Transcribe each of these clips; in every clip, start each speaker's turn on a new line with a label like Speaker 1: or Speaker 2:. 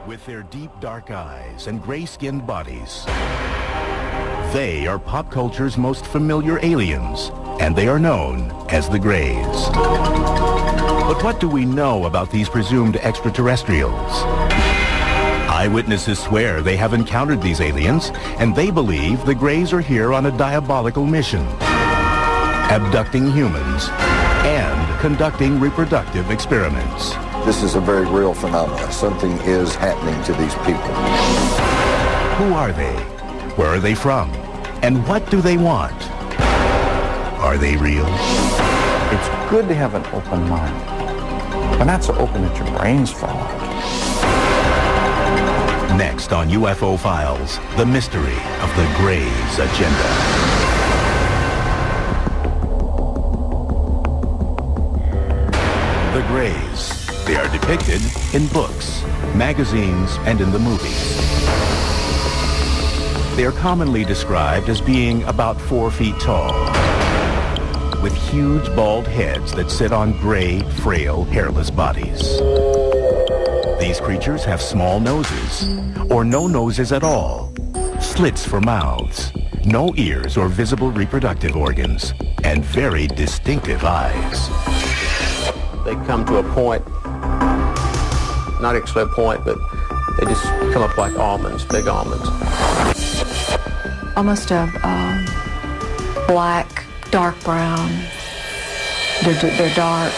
Speaker 1: With their deep dark eyes and gray-skinned bodies, they are pop culture's most familiar aliens, and they are known as the Greys. But what do we know about these presumed extraterrestrials? Eyewitnesses swear they have encountered these aliens, and they believe the Greys are here on a diabolical mission, abducting humans and conducting reproductive experiments.
Speaker 2: This is a very real phenomenon. Something is happening to these people.
Speaker 1: Who are they? Where are they from? And what do they want? Are they real?
Speaker 3: It's good to have an open mind, but not so open that your brains fall out.
Speaker 1: Next on UFO Files, the mystery of the Greys' agenda. The Greys. They are depicted in books, magazines, and in the movies. They are commonly described as being about 4 feet tall, with huge bald heads that sit on gray, frail, hairless bodies. These creatures have small noses, or no noses at all, slits for mouths, no ears or visible reproductive organs, and very distinctive eyes.
Speaker 4: They come to a point, not actually a point, but they just come up like almonds, big almonds.
Speaker 5: Almost a black, dark brown. They're dark.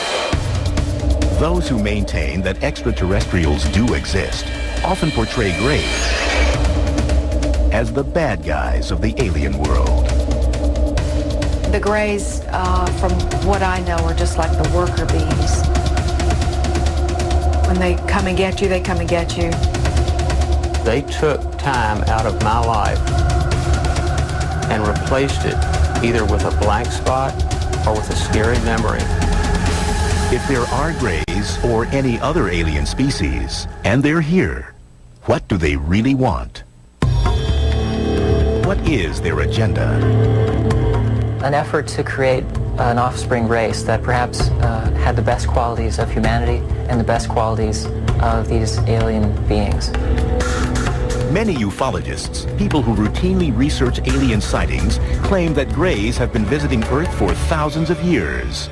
Speaker 1: Those who maintain that extraterrestrials do exist often portray Greys as the bad guys of the alien world.
Speaker 5: The Greys, from what I know, are just like the worker bees. When they come and get you, they come and get you.
Speaker 4: They took time out of my life and replaced it either with a blank spot or with a scary memory.
Speaker 1: If there are Greys or any other alien species, and they're here, what do they really want? What is their agenda?
Speaker 6: An effort to create an offspring race that perhaps had the best qualities of humanity and the best qualities of these alien beings.
Speaker 1: Many ufologists, people who routinely research alien sightings, claim that Greys have been visiting Earth for thousands of years.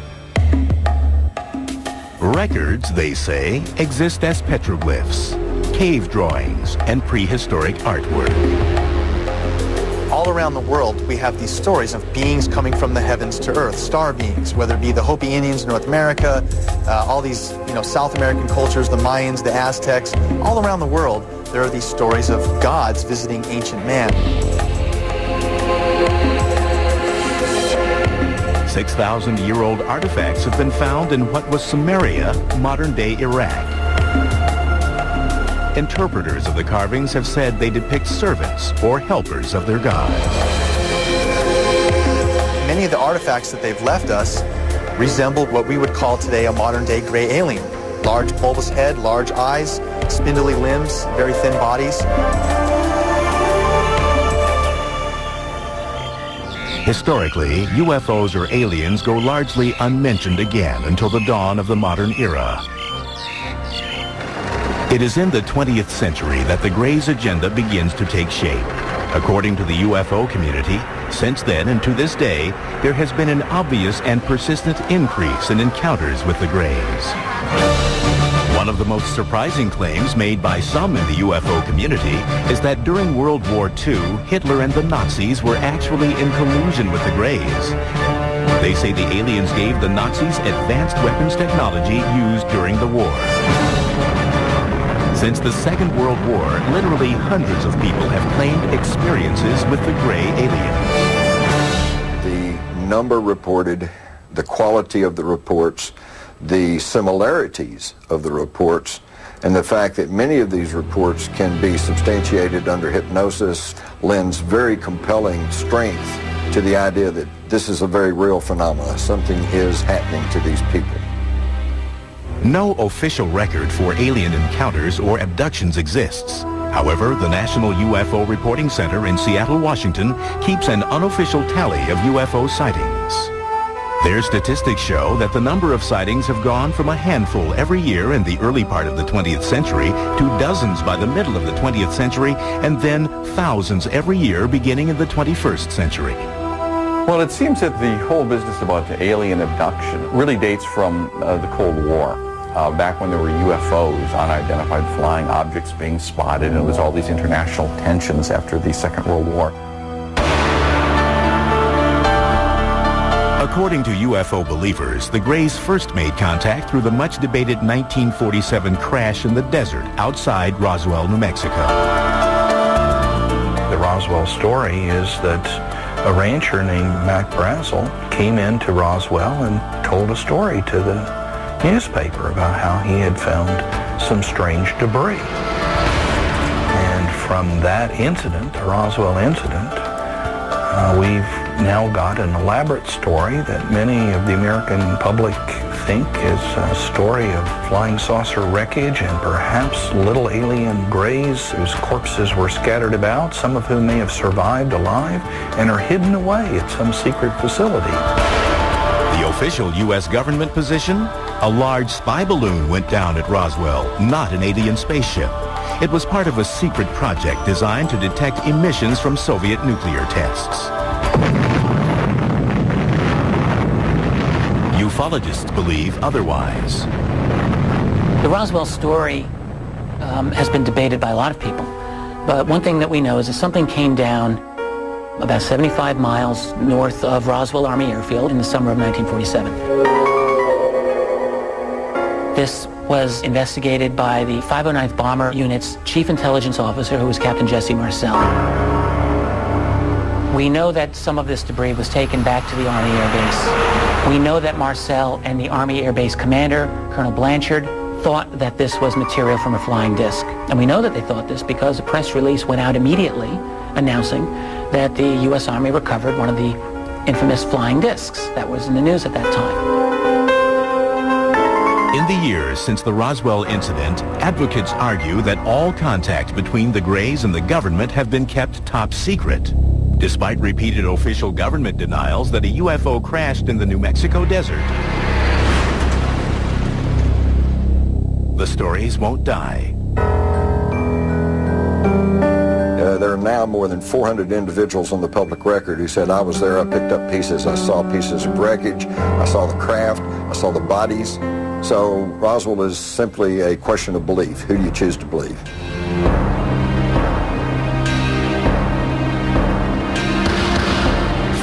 Speaker 1: Records, they say, exist as petroglyphs, cave drawings, and prehistoric artwork.
Speaker 7: All around the world, we have these stories of beings coming from the heavens to Earth, star beings, whether it be the Hopi Indians in North America, all these, South American cultures, the Mayans, the Aztecs. All around the world, there are these stories of gods visiting ancient man.
Speaker 1: 6,000-year-old artifacts have been found in what was Samaria, modern-day Iraq. Interpreters of the carvings have said they depict servants or helpers of their gods.
Speaker 7: Many of the artifacts that they've left us resemble what we would call today a modern-day gray alien. Large bulbous head, large eyes, spindly limbs, very thin bodies.
Speaker 1: Historically, UFOs or aliens go largely unmentioned again until the dawn of the modern era. It is in the 20th century that the Greys' agenda begins to take shape. According to the UFO community, since then and to this day, there has been an obvious and persistent increase in encounters with the Greys. One of the most surprising claims made by some in the UFO community is that during World War II, Hitler and the Nazis were actually in collusion with the Greys. They say the aliens gave the Nazis advanced weapons technology used during the war. Since the Second World War, literally hundreds of people have claimed experiences with the gray aliens.
Speaker 2: The number reported, the quality of the reports, the similarities of the reports, and the fact that many of these reports can be substantiated under hypnosis lends very compelling strength to the idea that this is a very real phenomenon. Something is happening to these people.
Speaker 1: No official record for alien encounters or abductions exists. However, the National UFO Reporting Center in Seattle, Washington, keeps an unofficial tally of UFO sightings. Their statistics show that the number of sightings have gone from a handful every year in the early part of the 20th century to dozens by the middle of the 20th century, and then thousands every year beginning in the 21st century.
Speaker 3: Well, it seems that the whole business about the alien abduction really dates from the Cold War, back when there were UFOs, unidentified flying objects being spotted, and there was all these international tensions after the Second World War.
Speaker 1: According to UFO believers, the Greys first made contact through the much-debated 1947 crash in the desert outside Roswell, New Mexico.
Speaker 8: The Roswell story is that a rancher named Mac Brazel came into Roswell and told a story to the newspaper about how he had found some strange debris. And from that incident, the Roswell incident, we've now got an elaborate story that many of the American public think is a story of flying saucer wreckage and perhaps little alien greys whose corpses were scattered about, some of whom may have survived alive and are hidden away at some secret facility.
Speaker 1: The official U.S. government position? A large spy balloon went down at Roswell, not an alien spaceship. It was part of a secret project designed to detect emissions from Soviet nuclear tests. Ufologists believe otherwise.
Speaker 9: The Roswell story has been debated by a lot of people. But one thing that we know is that something came down about 75 miles north of Roswell Army Airfield in the summer of 1947. This was investigated by the 509th Bomber Unit's Chief Intelligence Officer, who was Captain Jesse Marcel. We know that some of this debris was taken back to the Army Air Base. We know that Marcel and the Army Air Base commander, Colonel Blanchard, thought that this was material from a flying disc. And we know that they thought this because a press release went out immediately announcing that the U.S. Army recovered one of the infamous flying discs that was in the news at that time.
Speaker 1: In the years since the Roswell incident, advocates argue that all contact between the Greys and the government have been kept top secret, despite repeated official government denials that a UFO crashed in the New Mexico desert. The stories won't die.
Speaker 2: There are now more than 400 individuals on the public record who said, I was there, I picked up pieces, I saw pieces of wreckage, I saw the craft, I saw the bodies. So Roswell is simply a question of belief. Who do you choose to believe?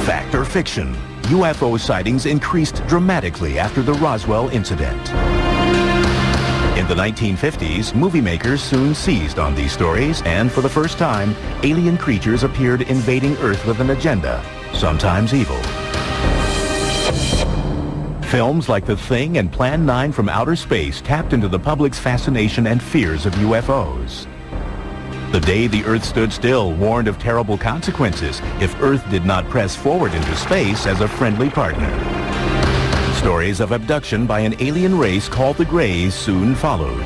Speaker 1: Fact or fiction? UFO sightings increased dramatically after the Roswell incident. In the 1950s, movie makers soon seized on these stories, and for the first time, alien creatures appeared invading Earth with an agenda, sometimes evil. Films like The Thing and Plan 9 from Outer Space tapped into the public's fascination and fears of UFOs. The Day the Earth Stood Still warned of terrible consequences if Earth did not press forward into space as a friendly partner. Stories of abduction by an alien race called the Greys soon followed.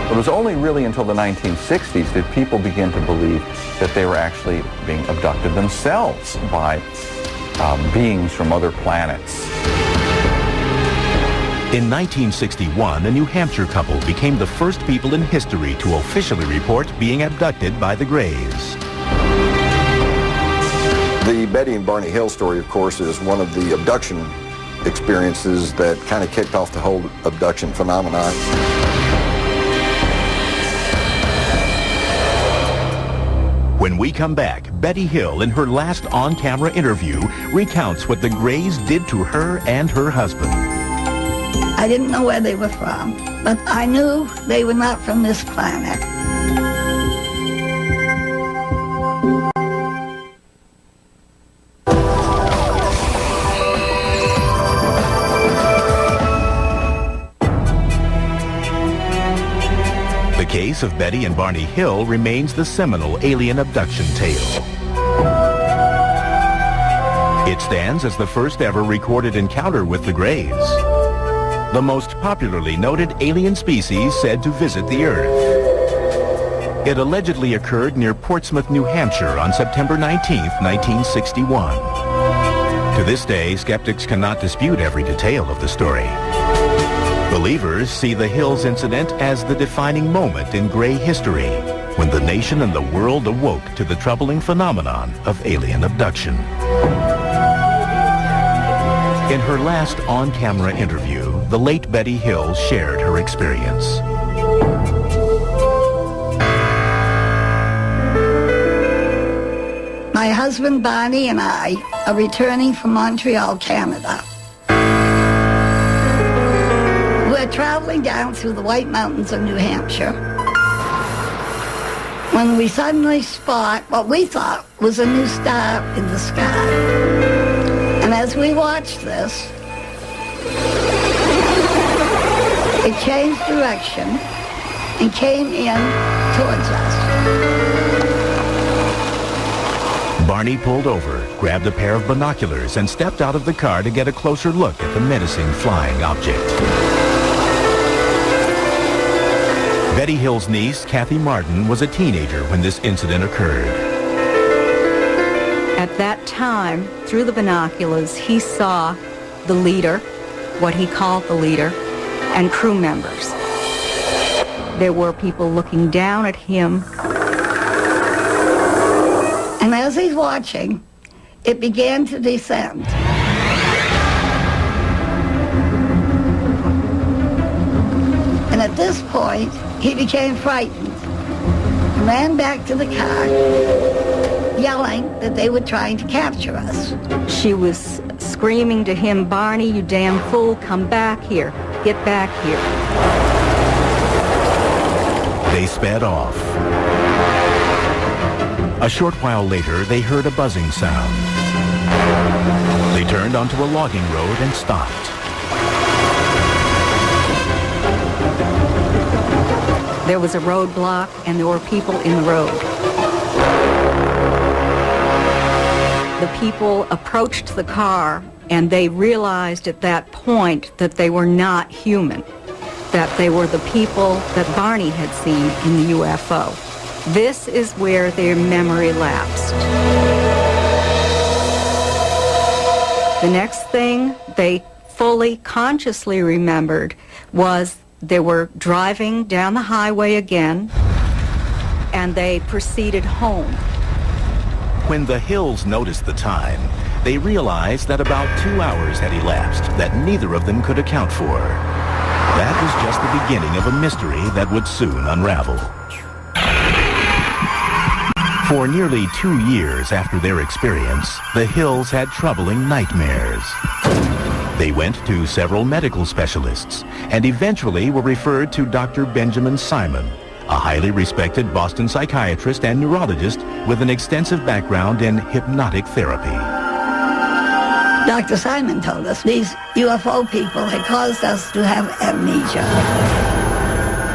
Speaker 3: It was only really until the 1960s that people began to believe that they were actually being abducted themselves by beings from other planets.
Speaker 1: In 1961, a New Hampshire couple became the first people in history to officially report being abducted by the Greys.
Speaker 2: The Betty and Barney Hill story, of course, is one of the abduction experiences that kind of kicked off the whole abduction phenomenon.
Speaker 1: When we come back, Betty Hill, in her last on-camera interview, recounts what the Greys did to her and her husband.
Speaker 10: I didn't know where they were from, but I knew they were not from this planet.
Speaker 1: The case of Betty and Barney Hill remains the seminal alien abduction tale. It stands as the first ever recorded encounter with the Greys, the most popularly noted alien species said to visit the Earth. It allegedly occurred near Portsmouth, New Hampshire on September 19, 1961. To this day, skeptics cannot dispute every detail of the story. Believers see the Hills incident as the defining moment in gray history, when the nation and the world awoke to the troubling phenomenon of alien abduction. In her last on-camera interview, the late Betty Hill shared her experience.
Speaker 10: My husband Barney and I are returning from Montreal, Canada. We're traveling down through the White Mountains of New Hampshire when we suddenly spot what we thought was a new star in the sky. And as we watched this, it changed direction and came in towards us.
Speaker 1: Barney pulled over, grabbed a pair of binoculars, and stepped out of the car to get a closer look at the menacing flying object. Betty Hill's niece, Kathy Martin, was a teenager when this incident occurred.
Speaker 11: At that time, through the binoculars, he saw the leader, what he called the leader, and crew members. There were people looking down at him.
Speaker 10: And as he's watching, it began to descend. And at this point, he became frightened and ran back to the car, yelling that they were trying to capture us.
Speaker 11: She was screaming to him, "Barney, you damn fool, come back here. Get back here."
Speaker 1: They sped off. A short while later, they heard a buzzing sound. They turned onto a logging road and stopped.
Speaker 11: There was a roadblock, and there were people in the road. The people approached the car, and they realized at that point that they were not human, that they were the people that Barney had seen in the UFO. This is where their memory lapsed. The next thing they fully consciously remembered was they were driving down the highway again, and they proceeded home.
Speaker 1: When the Hills noticed the time, they realized that about 2 hours had elapsed that neither of them could account for. That was just the beginning of a mystery that would soon unravel. For nearly 2 years after their experience, the Hills had troubling nightmares. They went to several medical specialists and eventually were referred to Dr. Benjamin Simon, a highly respected Boston psychiatrist and neurologist with an extensive background in hypnotic therapy.
Speaker 10: Dr. Simon told us these UFO people had caused us to have amnesia.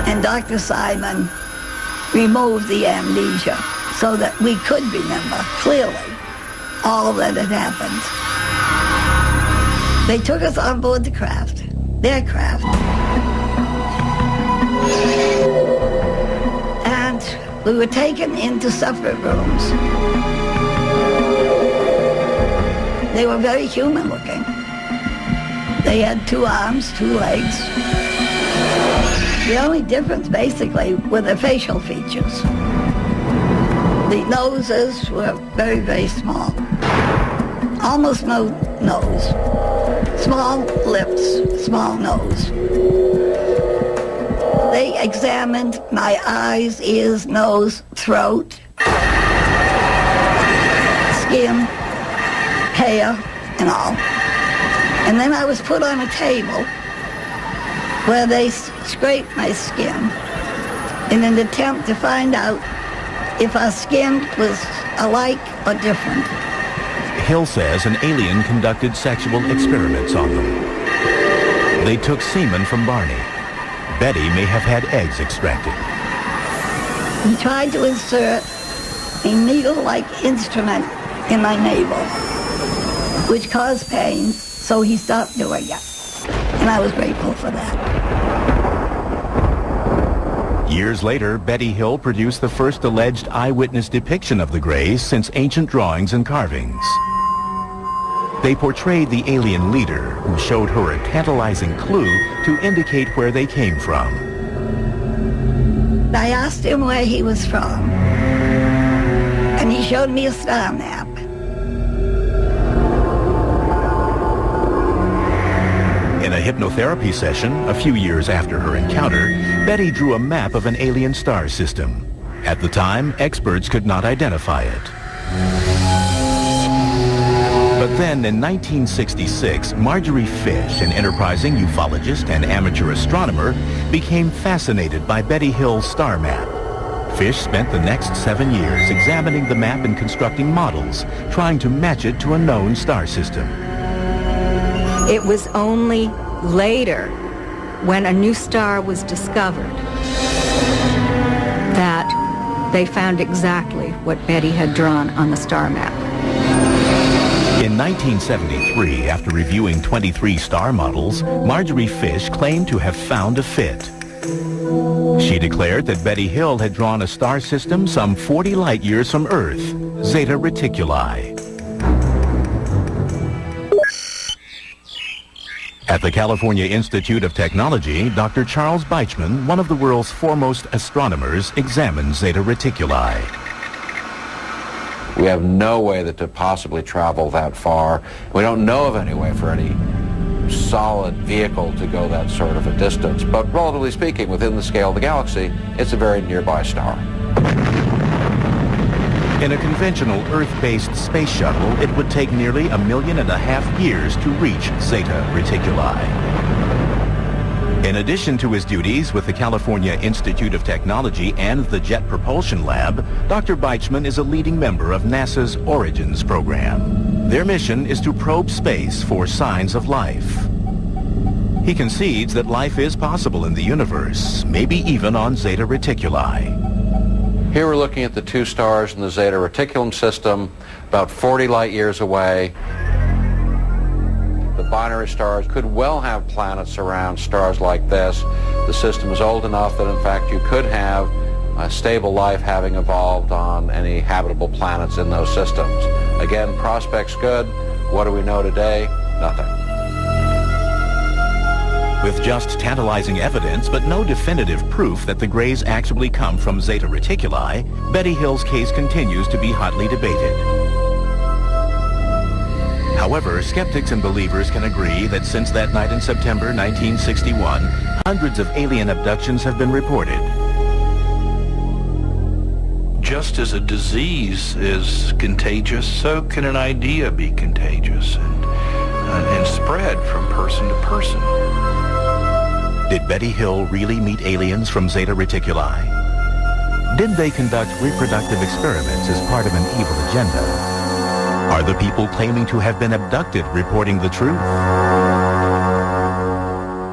Speaker 10: And Dr. Simon removed the amnesia so that we could remember clearly all that had happened. They took us on board the craft, their craft, and we were taken into separate rooms. They were very human looking. They had 2 arms, 2 legs. The only difference basically were their facial features. The noses were very, very small. Almost no nose. Small lips, small nose. They examined my eyes, ears, nose, throat, skin, hair, and all. And then I was put on a table where they scraped my skin in an attempt to find out if our skin was alike or different.
Speaker 1: Hill says an alien conducted sexual experiments on them. They took semen from Barney. Betty may have had eggs extracted.
Speaker 10: He tried to insert a needle-like instrument in my navel, which caused pain, so he stopped doing it. And I was grateful for that.
Speaker 1: Years later, Betty Hill produced the first alleged eyewitness depiction of the Greys since ancient drawings and carvings. They portrayed the alien leader, who showed her a tantalizing clue to indicate where they came from.
Speaker 10: I asked him where he was from, and he showed me a star map.
Speaker 1: In a hypnotherapy session, a few years after her encounter, Betty drew a map of an alien star system. At the time, experts could not identify it. But then, in 1966, Marjorie Fish, an enterprising ufologist and amateur astronomer, became fascinated by Betty Hill's star map. Fish spent the next 7 years examining the map and constructing models, trying to match it to a known star system.
Speaker 11: It was only later, when a new star was discovered, that they found exactly what Betty had drawn on the star map.
Speaker 1: In 1973, after reviewing 23 star models, Marjorie Fish claimed to have found a fit. She declared that Betty Hill had drawn a star system some 40 light years from Earth, Zeta Reticuli. At the California Institute of Technology, Dr. Charles Beichman, one of the world's foremost astronomers, examined Zeta Reticuli.
Speaker 12: We have no way that to possibly travel that far. We don't know of any way for any solid vehicle to go that sort of a distance. But relatively speaking, within the scale of the galaxy, it's a very nearby star.
Speaker 1: In a conventional Earth-based space shuttle, it would take nearly 1.5 million years to reach Zeta Reticuli. In addition to his duties with the California Institute of Technology and the Jet Propulsion Lab, Dr. Beichman is a leading member of NASA's Origins program. Their mission is to probe space for signs of life. He concedes that life is possible in the universe, maybe even on Zeta Reticuli.
Speaker 12: Here we're looking at the two stars in the Zeta Reticulum system, about 40 light years away. The binary stars could well have planets around stars like this. The system is old enough that, in fact, you could have a stable life having evolved on any habitable planets in those systems. Again, prospects good. What do we know today? Nothing.
Speaker 1: With just tantalizing evidence, but no definitive proof that the Greys actually come from Zeta Reticuli, Betty Hill's case continues to be hotly debated. However, skeptics and believers can agree that since that night in September 1961, hundreds of alien abductions have been reported.
Speaker 8: Just as a disease is contagious, so can an idea be contagious and spread from person to person.
Speaker 1: Did Betty Hill really meet aliens from Zeta Reticuli? Did they conduct reproductive experiments as part of an evil agenda? Are the people claiming to have been abducted reporting the truth?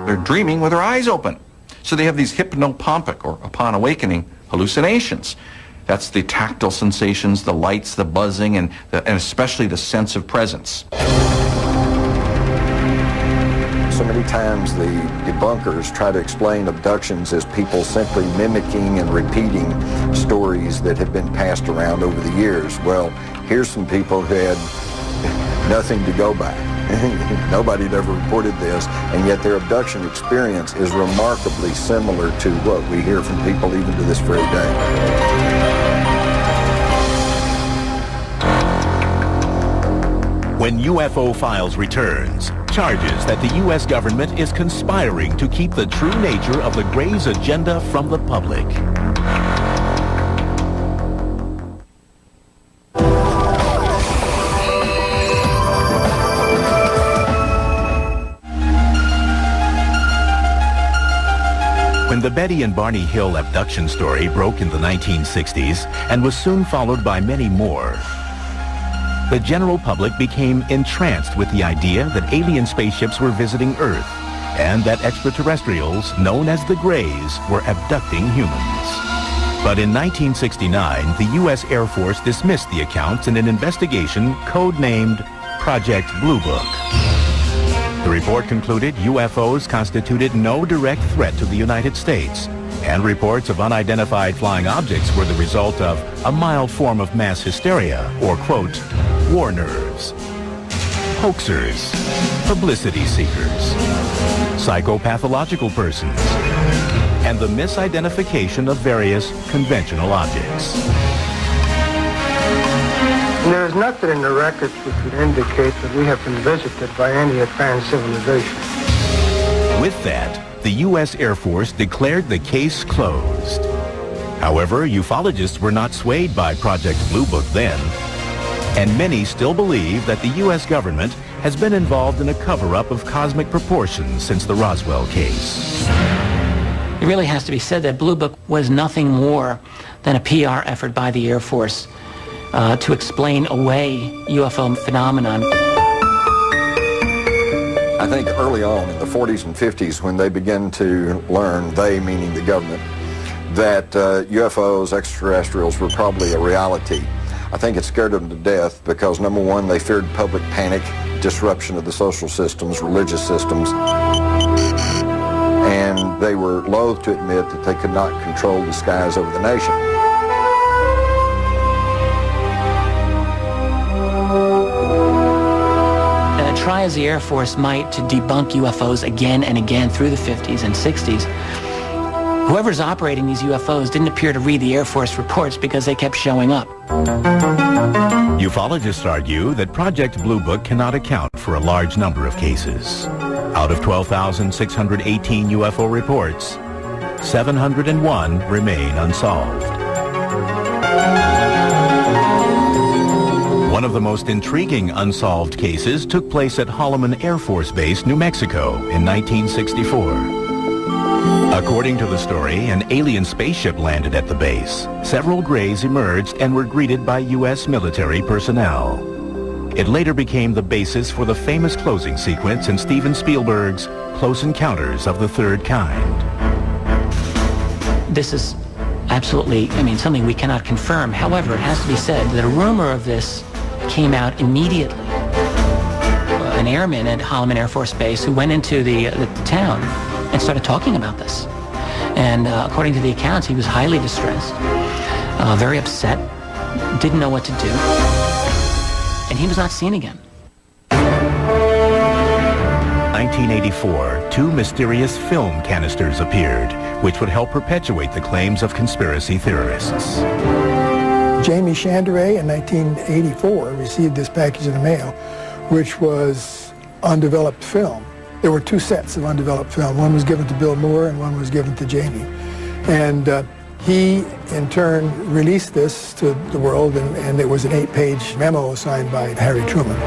Speaker 3: They're dreaming with their eyes open. So they have these hypnopompic, or upon awakening, hallucinations. That's the tactile sensations, the lights, the buzzing, and especially the sense of presence.
Speaker 2: So many times the debunkers try to explain abductions as people simply mimicking and repeating stories that have been passed around over the years. Well, here's some people who had nothing to go by. Nobody had ever reported this, and yet their abduction experience is remarkably similar to what we hear from people even to this very day.
Speaker 1: When UFO Files returns, charges that the U.S. government is conspiring to keep the true nature of the Greys' agenda from the public. When the Betty and Barney Hill abduction story broke in the 1960s and was soon followed by many more, the general public became entranced with the idea that alien spaceships were visiting Earth and that extraterrestrials, known as the Greys, were abducting humans. But in 1969, the U.S. Air Force dismissed the accounts in an investigation codenamed Project Blue Book. The report concluded UFOs constituted no direct threat to the United States, and reports of unidentified flying objects were the result of a mild form of mass hysteria, or, quote, war nerves. hoaxers, publicity seekers, psychopathological persons, and the misidentification of various conventional objects.
Speaker 13: There is nothing in the records which would indicate that we have been visited by any advanced civilization.
Speaker 1: With that, the U.S. Air Force declared the case closed. However, ufologists were not swayed by Project Blue Book then, and many still believe that the U.S. government has been involved in a cover-up of cosmic proportions since the Roswell case.
Speaker 9: It really has to be said that Blue Book was nothing more than a PR effort by the Air Force to explain away UFO phenomenon.
Speaker 2: I think early on in the 40s and 50s, when they began to learn, they meaning the government, that UFOs, extraterrestrials, were probably a reality, I think it scared them to death because, number one, they feared public panic, disruption of the social systems, religious systems, and they were loath to admit that they could not control the skies over the nation.
Speaker 9: Try as the Air Force might to debunk UFOs again and again through the 50s and 60s, whoever's operating these UFOs didn't appear to read the Air Force reports because they kept showing up.
Speaker 1: Ufologists argue that Project Blue Book cannot account for a large number of cases. Out of 12,618 UFO reports, 701 remain unsolved. One of the most intriguing unsolved cases took place at Holloman Air Force Base, New Mexico in 1964. According to the story, an alien spaceship landed at the base. Several grays emerged and were greeted by U.S. military personnel. It later became the basis for the famous closing sequence in Steven Spielberg's Close Encounters of the Third Kind.
Speaker 9: This is absolutely, something we cannot confirm. However, it has to be said that a rumor of this came out immediately. An airman at Holloman Air Force Base who went into the town and started talking about this. And according to the accounts, he was highly distressed, very upset, didn't know what to do, and he was not seen again.
Speaker 1: 1984, two mysterious film canisters appeared, which would help perpetuate the claims of conspiracy theorists.
Speaker 14: Jamie Chandray in 1984 received this package in the mail, which was undeveloped film. There were two sets of undeveloped film. One was given to Bill Moore and one was given to Jamie. And he, in turn, released this to the world, and it was an 8-page memo signed by Harry Truman.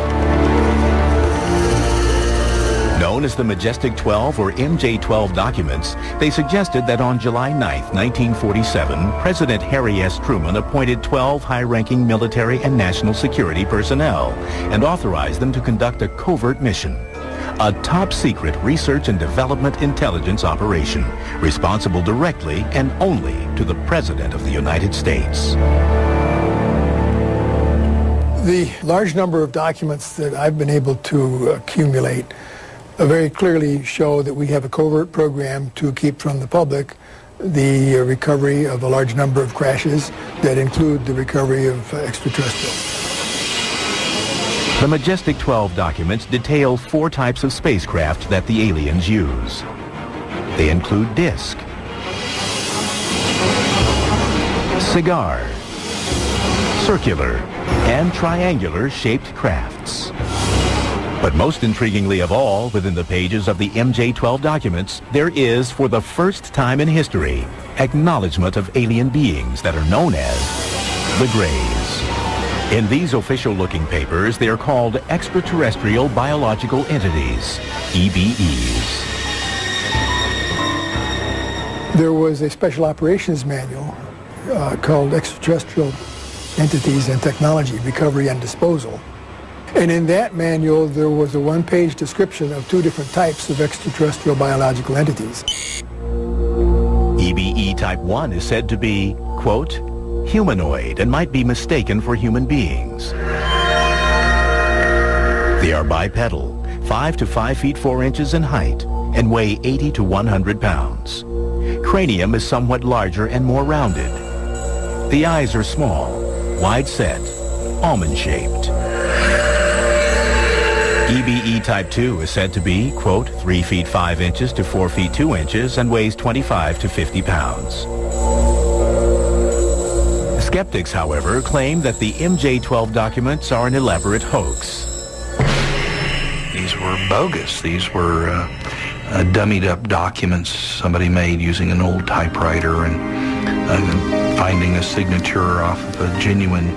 Speaker 1: Known as the Majestic 12 or MJ-12 documents, they suggested that on July 9, 1947, President Harry S. Truman appointed 12 high-ranking military and national security personnel and authorized them to conduct a covert mission, a top-secret research and development intelligence operation responsible directly and only to the President of the United States.
Speaker 14: The large number of documents that I've been able to accumulate very clearly show that we have a covert program to keep from the public the recovery of a large number of crashes that include the recovery of extraterrestrials.
Speaker 1: The Majestic 12 documents detail 4 types of spacecraft that the aliens use. They include disc, cigar, circular, and triangular shaped crafts. But most intriguingly of all, within the pages of the MJ-12 documents, there is, for the first time in history, acknowledgement of alien beings that are known as the Greys. In these official-looking papers, they are called Extraterrestrial Biological Entities, EBEs.
Speaker 14: There was a special operations manual called Extraterrestrial Entities and Technology, Recovery and Disposal. And in that manual, there was a 1-page description of 2 different types of extraterrestrial biological entities.
Speaker 1: EBE Type 1 is said to be, quote, humanoid and might be mistaken for human beings. They are bipedal, 5 to 5 feet 4 inches in height, and weigh 80 to 100 pounds. Cranium is somewhat larger and more rounded. The eyes are small, wide set, almond-shaped. EBE Type 2 is said to be, quote, 3 feet 5 inches to 4 feet 2 inches and weighs 25 to 50 pounds. Skeptics, however, claim that the MJ-12 documents are an elaborate hoax.
Speaker 8: These were bogus. These were dummied up documents somebody made using an old typewriter and finding a signature off of a genuine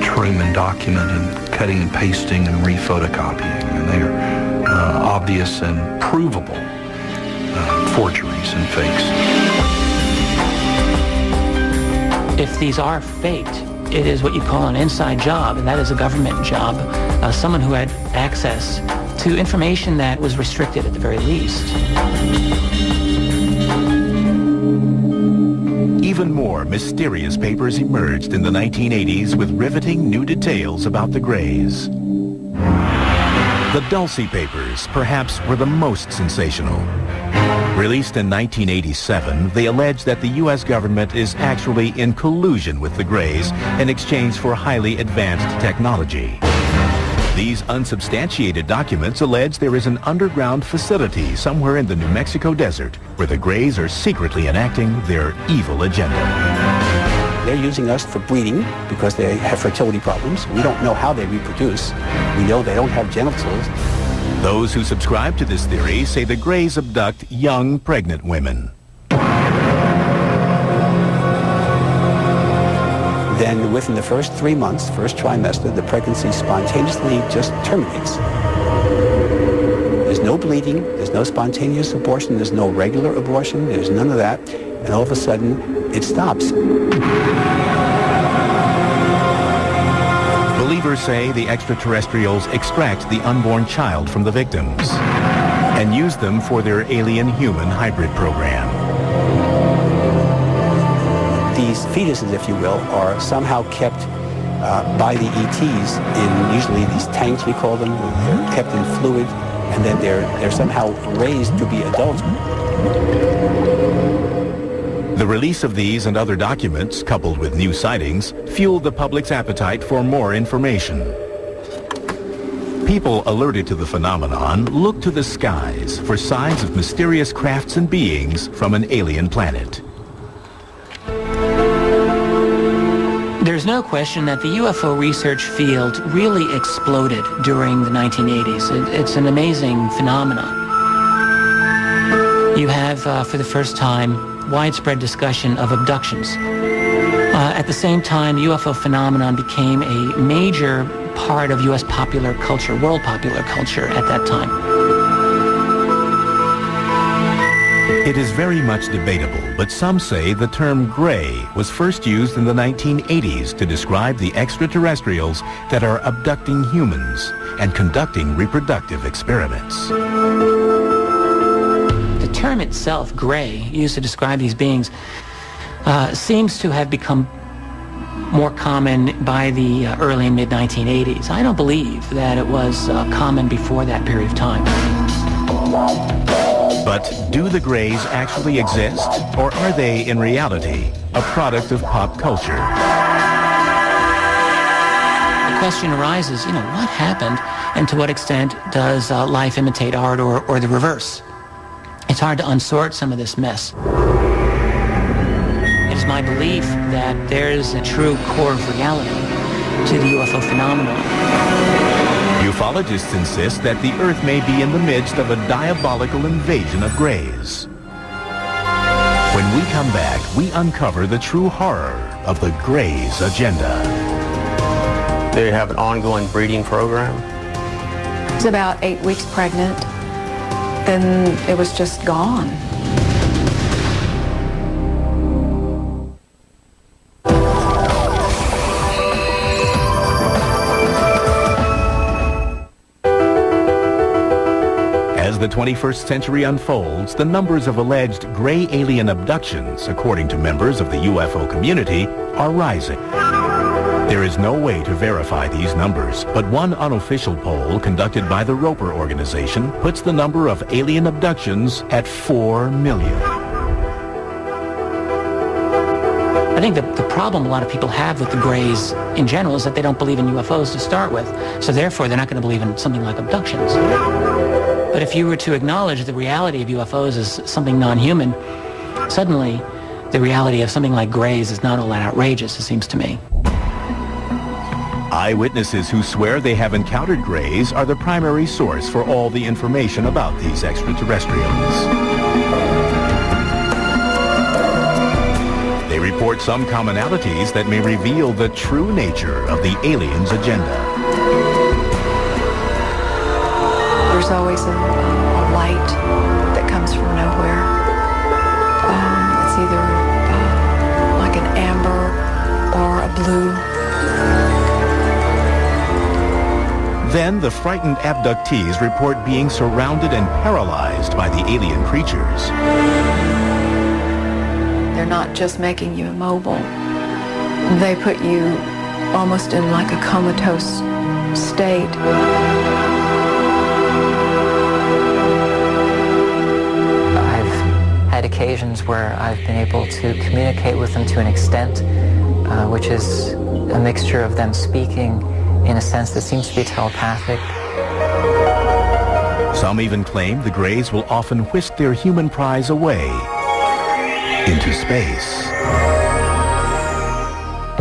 Speaker 8: Truman document and cutting and pasting and re-photocopying. And they're obvious and provable forgeries and fakes.
Speaker 9: If these are faked, it is what you call an inside job, and that is a government job. Someone who had access to information that was restricted at the very least.
Speaker 1: Even more mysterious papers emerged in the 1980s with riveting new details about the Greys. The Dulce papers, perhaps, were the most sensational. Released in 1987, they allege that the U.S. government is actually in collusion with the Greys in exchange for highly advanced technology. These unsubstantiated documents allege there is an underground facility somewhere in the New Mexico desert where the Greys are secretly enacting their evil agenda.
Speaker 15: They're using us for breeding because they have fertility problems. We don't know how they reproduce. We know they don't have genitals.
Speaker 1: Those who subscribe to this theory say the Greys abduct young, pregnant women.
Speaker 15: Then within the first 3 months, first trimester, the pregnancy spontaneously just terminates. There's no bleeding, there's no spontaneous abortion, there's no regular abortion, there's none of that, and all of a sudden, it stops.
Speaker 1: Believers say the extraterrestrials extract the unborn child from the victims and use them for their alien-human hybrid program.
Speaker 15: These fetuses, if you will, are somehow kept by the ETs in usually these tanks, we call them. They're kept in fluid, and then they're somehow raised to be adults.
Speaker 1: The release of these and other documents, coupled with new sightings, fueled the public's appetite for more information. People alerted to the phenomenon looked to the skies for signs of mysterious crafts and beings from an alien planet.
Speaker 9: There's no question that the UFO research field really exploded during the 1980s. It's an amazing phenomenon. You have, for the first time, widespread discussion of abductions. At the same time, the UFO phenomenon became a major part of U.S. popular culture, world popular culture at that time.
Speaker 1: It is very much debatable, but some say the term gray was first used in the 1980s to describe the extraterrestrials that are abducting humans and conducting reproductive experiments.
Speaker 9: The term itself, gray, used to describe these beings, seems to have become more common by the early and mid-1980s. I don't believe that it was common before that period of time.
Speaker 1: But do the Greys actually exist, or are they, in reality, a product of pop culture?
Speaker 9: The question arises, what happened, and to what extent does life imitate art, or the reverse? It's hard to unsort some of this mess. It is my belief that there is a true core of reality to the UFO phenomenon.
Speaker 1: Ufologists insist that the Earth may be in the midst of a diabolical invasion of Greys. When we come back, we uncover the true horror of the Greys' agenda.
Speaker 4: They have an ongoing breeding program.
Speaker 5: I was about 8 weeks pregnant. Then it was just gone.
Speaker 1: As the 21st century unfolds, the numbers of alleged gray alien abductions, according to members of the UFO community, are rising. There is no way to verify these numbers, but one unofficial poll conducted by the Roper organization puts the number of alien abductions at 4 million.
Speaker 9: I think the problem a lot of people have with the Greys in general is that they don't believe in UFOs to start with. So therefore, they're not going to believe in something like abductions. But if you were to acknowledge the reality of UFOs as something non-human, suddenly the reality of something like Greys is not all that outrageous, it seems to me.
Speaker 1: Eyewitnesses who swear they have encountered Greys are the primary source for all the information about these extraterrestrials. They report some commonalities that may reveal the true nature of the aliens' agenda.
Speaker 5: There's always a light that comes from nowhere. It's either like an amber or a blue.
Speaker 1: Then the frightened abductees report being surrounded and paralyzed by the alien creatures.
Speaker 5: They're not just making you immobile. They put you almost in like a comatose state.
Speaker 6: I've had occasions where I've been able to communicate with them to an extent which is a mixture of them speaking in a sense that seems to be telepathic.
Speaker 1: Some even claim the Greys will often whisk their human prize away into space.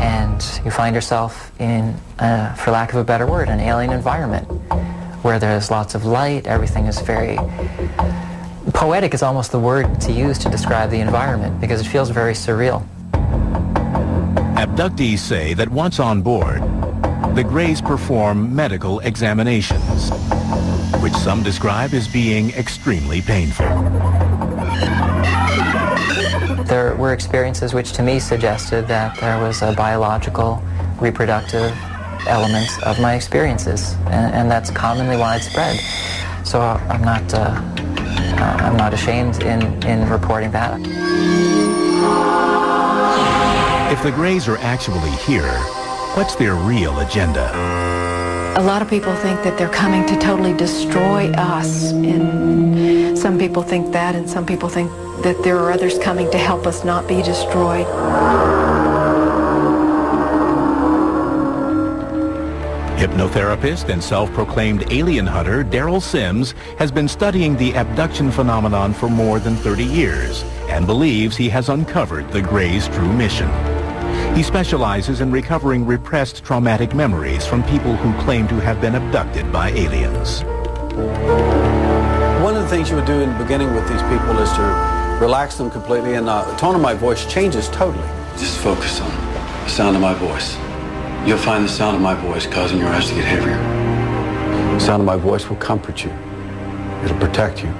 Speaker 6: And you find yourself in, for lack of a better word, an alien environment where there's lots of light, everything is very... Poetic is almost the word to use to describe the environment because it feels very surreal.
Speaker 1: Abductees say that once on board, the Greys perform medical examinations, which some describe as being extremely painful.
Speaker 6: There were experiences which to me suggested that there was a biological, reproductive element of my experiences, and that's commonly widespread. So I'm not ashamed in reporting that.
Speaker 1: If the Greys are actually here, what's their real agenda?
Speaker 5: A lot of people think that they're coming to totally destroy us, and some people think that, and some people think that there are others coming to help us not be destroyed.
Speaker 1: Hypnotherapist and self-proclaimed alien hunter Daryl Sims has been studying the abduction phenomenon for more than 30 years and believes he has uncovered the Greys' true mission. He specializes in recovering repressed traumatic memories from people who claim to have been abducted by aliens.
Speaker 16: One of the things you would do in the beginning with these people is to relax them completely, and the tone of my voice changes totally.
Speaker 17: Just focus on the sound of my voice. You'll find the sound of my voice causing your eyes to get heavier.
Speaker 16: The sound of my voice will comfort you. It'll protect you.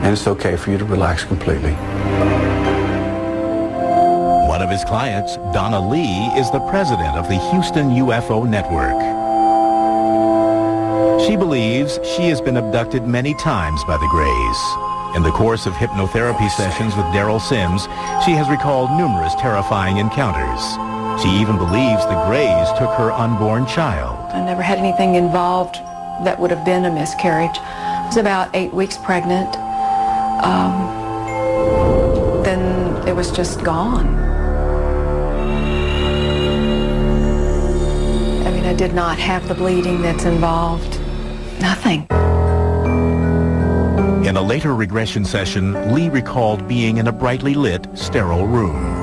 Speaker 16: And it's okay for you to relax completely.
Speaker 1: One of his clients, Donna Lee, is the president of the Houston UFO Network. She believes she has been abducted many times by the Greys. In the course of hypnotherapy sessions with Daryl Sims, she has recalled numerous terrifying encounters. She even believes the Greys took her unborn child.
Speaker 5: I never had anything involved that would have been a miscarriage. I was about 8 weeks pregnant. Then it was just gone. I mean, I did not have the bleeding that's involved. Nothing.
Speaker 1: In a later regression session, Lee recalled being in a brightly lit, sterile room.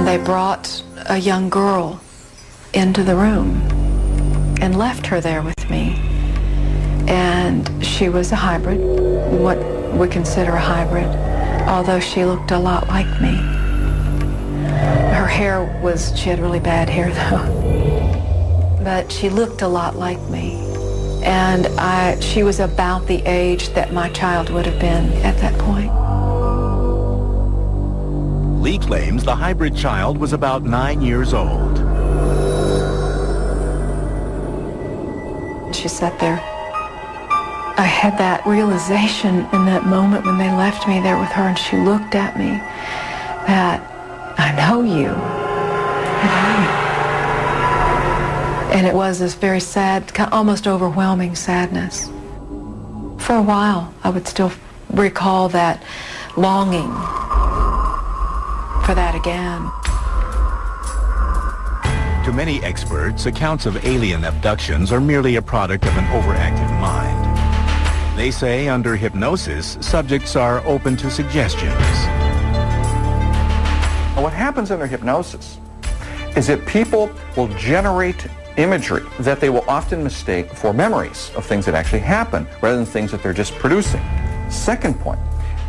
Speaker 5: They brought a young girl into the room and left her there with me. And she was a hybrid, what we consider a hybrid, although she looked a lot like me. Her hair she had really bad hair though, but she looked a lot like me. And she was about the age that my child would have been at that point.
Speaker 1: Lee claims the hybrid child was about 9 years old.
Speaker 5: She sat there. I had that realization in that moment when they left me there with her, and she looked at me that I know you. I know you. And it was this very sad, almost overwhelming sadness. For a while, I would still recall that longing for that again.
Speaker 1: To many experts, accounts of alien abductions are merely a product of an overactive mind. They say under hypnosis, subjects are open to suggestions.
Speaker 3: What happens under hypnosis is that people will generate imagery that they will often mistake for memories of things that actually happen rather than things that they're just producing. Second point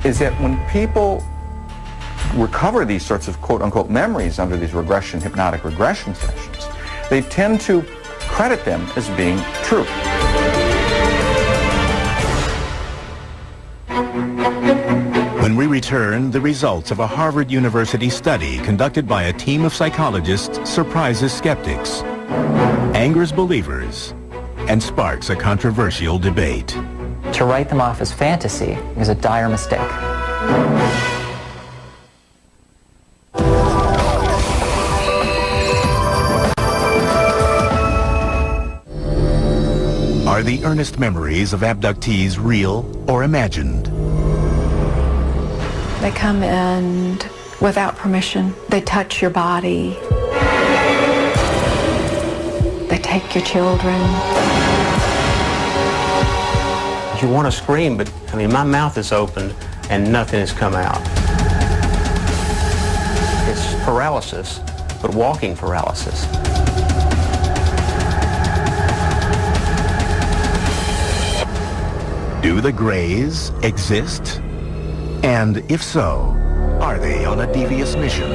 Speaker 3: is that when people recover these sorts of quote-unquote memories under these hypnotic regression sessions, they tend to credit them as being true.
Speaker 1: When we return, the results of a Harvard University study conducted by a team of psychologists surprises skeptics, angers believers, and sparks a controversial debate.
Speaker 6: To write them off as fantasy is a dire mistake.
Speaker 1: Are the earnest memories of abductees real or imagined?
Speaker 5: They come in without permission. They touch your body. They take your children.
Speaker 4: You want to scream, but I mean, my mouth is opened and nothing has come out. It's paralysis, but walking paralysis.
Speaker 1: Do the Greys exist? And if so, are they on a devious mission?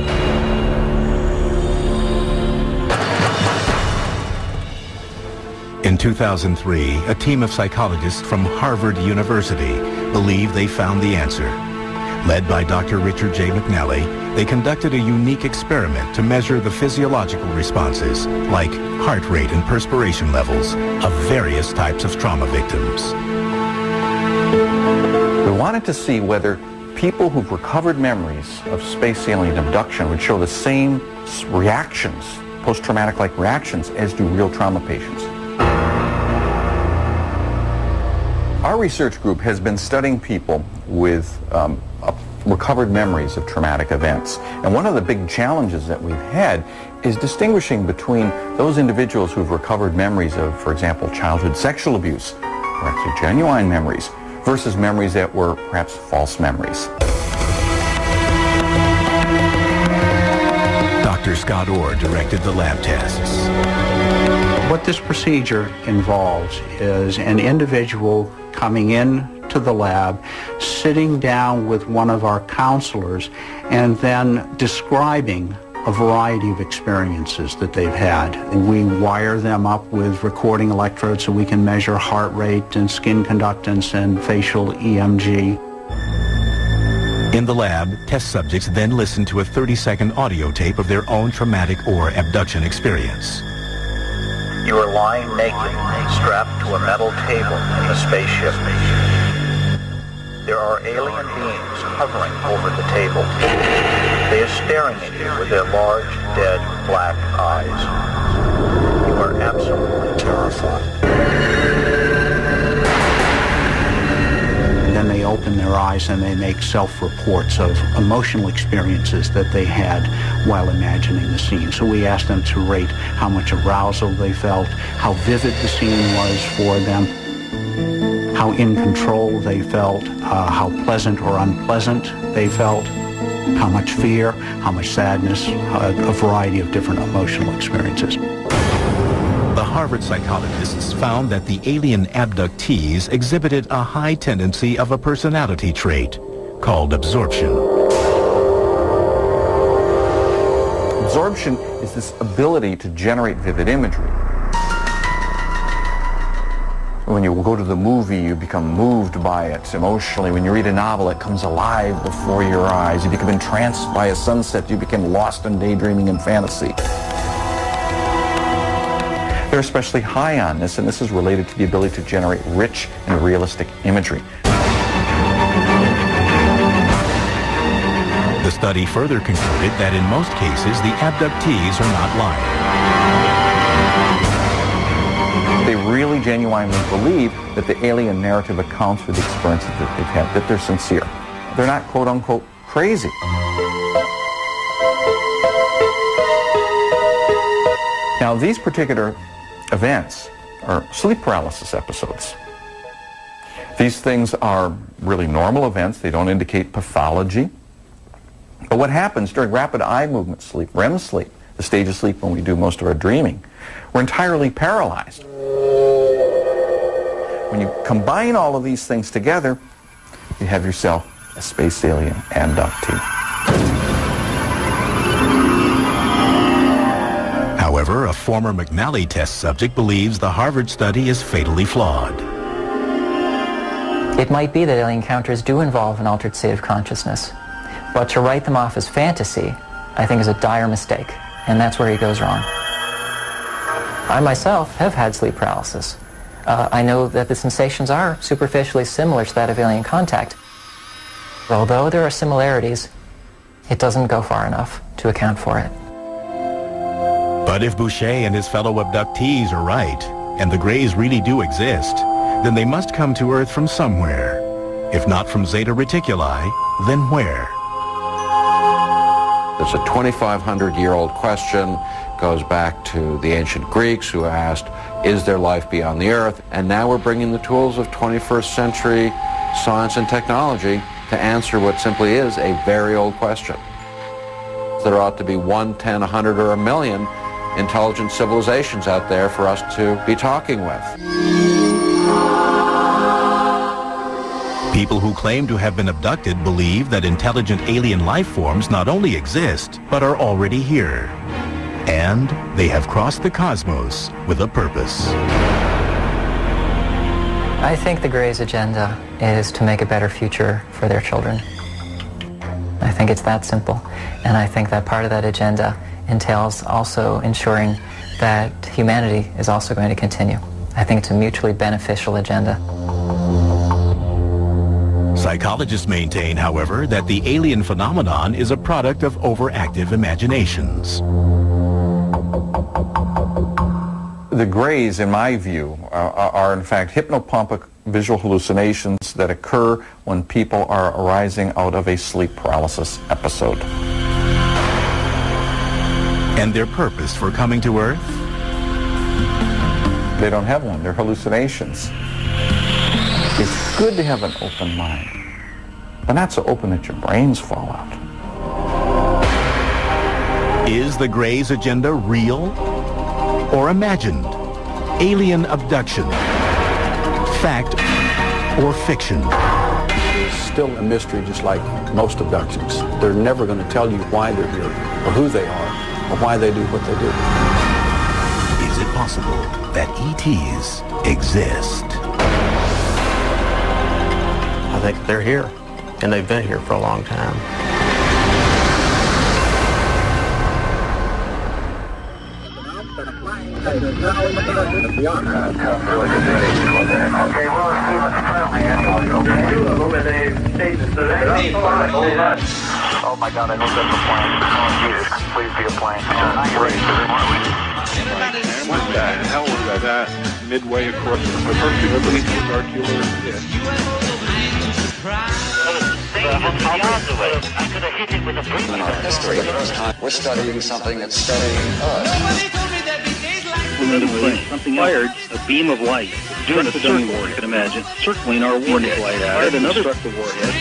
Speaker 1: In 2003, a team of psychologists from Harvard University believed they found the answer. Led by Dr. Richard J. McNally, they conducted a unique experiment to measure the physiological responses, like heart rate and perspiration levels, of various types of trauma victims.
Speaker 3: We wanted to see whether people who've recovered memories of space alien abduction would show the same reactions, post-traumatic-like reactions, as do real trauma patients. Our research group has been studying people with recovered memories of traumatic events. And one of the big challenges that we've had is distinguishing between those individuals who've recovered memories of, for example, childhood sexual abuse, or actually genuine memories, versus memories that were perhaps false memories.
Speaker 1: Dr. Scott Orr directed the lab tests.
Speaker 18: What this procedure involves is an individual coming in to the lab, sitting down with one of our counselors, and then describing a variety of experiences that they've had. We wire them up with recording electrodes so we can measure heart rate and skin conductance and facial EMG.
Speaker 1: In the lab, test subjects then listen to a 30-second audio tape of their own traumatic or abduction experience.
Speaker 19: You are lying naked, strapped to a metal table in the spaceship. There are alien beings hovering over the table. They are staring at you with their large, dead, black eyes. You are absolutely terrified.
Speaker 18: And then they open their eyes and they make self-reports of emotional experiences that they had while imagining the scene. So we asked them to rate how much arousal they felt, how vivid the scene was for them, how in control they felt, how pleasant or unpleasant they felt, how much fear, how much sadness, a variety of different emotional experiences.
Speaker 1: The Harvard psychologists found that the alien abductees exhibited a high tendency of a personality trait called absorption.
Speaker 3: Absorption is this ability to generate vivid imagery. When you go to the movie, you become moved by it emotionally. When you read a novel, it comes alive before your eyes. You become entranced by a sunset. You become lost in daydreaming and fantasy. They're especially high on this, and this is related to the ability to generate rich and realistic imagery.
Speaker 1: The study further concluded that in most cases, the abductees are not lying.
Speaker 3: They really genuinely believe that the alien narrative accounts for the experiences that they've had, that they're sincere. They're not quote-unquote crazy. these particular events are sleep paralysis episodes. These things are really normal events. They don't indicate pathology. But what happens during rapid eye movement sleep, REM sleep, the stage of sleep when we do most of our dreaming, we're entirely paralyzed. When you combine all of these things together, you have yourself a space alien abductee.
Speaker 1: However, a former McNally test subject believes the Harvard study is fatally flawed.
Speaker 6: It might be that alien encounters do involve an altered state of consciousness, but to write them off as fantasy, I think, is a dire mistake, and that's where he goes wrong. I myself have had sleep paralysis. I know that the sensations are superficially similar to that of alien contact. Although there are similarities, it doesn't go far enough to account for it.
Speaker 1: But if Boucher and his fellow abductees are right, and the Greys really do exist, then they must come to Earth from somewhere. If not from Zeta Reticuli, then where?
Speaker 12: It's a 2,500-year-old question, goes back to the ancient Greeks who asked, is there life beyond the Earth? And now we're bringing the tools of 21st century science and technology to answer what simply is a very old question. There ought to be 1, 10, 100, or 1 million intelligent civilizations out there for us to be talking with.
Speaker 1: People who claim to have been abducted believe that intelligent alien life forms not only exist, but are already here. And they have crossed the cosmos with a purpose.
Speaker 6: I think the Greys' agenda is to make a better future for their children. I think it's that simple. And I think that part of that agenda entails also ensuring that humanity is also going to continue. I think it's a mutually beneficial agenda.
Speaker 1: Psychologists maintain, however, that the alien phenomenon is a product of overactive imaginations.
Speaker 3: The Greys, in my view, are in fact hypnopompic visual hallucinations that occur when people are arising out of a sleep paralysis episode.
Speaker 1: And their purpose for coming to Earth?
Speaker 3: They don't have one. They're hallucinations. It's good to have an open mind, but not so open that your brains fall out.
Speaker 1: Is the Greys' agenda real or imagined? Alien abduction, fact or fiction?
Speaker 16: It's still a mystery, just like most abductions. They're never going to tell you why they're here, or who they are, or why they do what they do.
Speaker 1: Is it possible that ETs exist?
Speaker 4: I think they're here, and they've been here for a long time.
Speaker 19: Oh my God, I know that's a plane. Oh, Jesus, please be a plane.
Speaker 20: What the hell was that? Midway across the perfect circular.
Speaker 21: History. We're studying something that's studying us.
Speaker 22: Something fired a beam of light during the circle, you can imagine, circling our warhead. Fired another destructive warhead.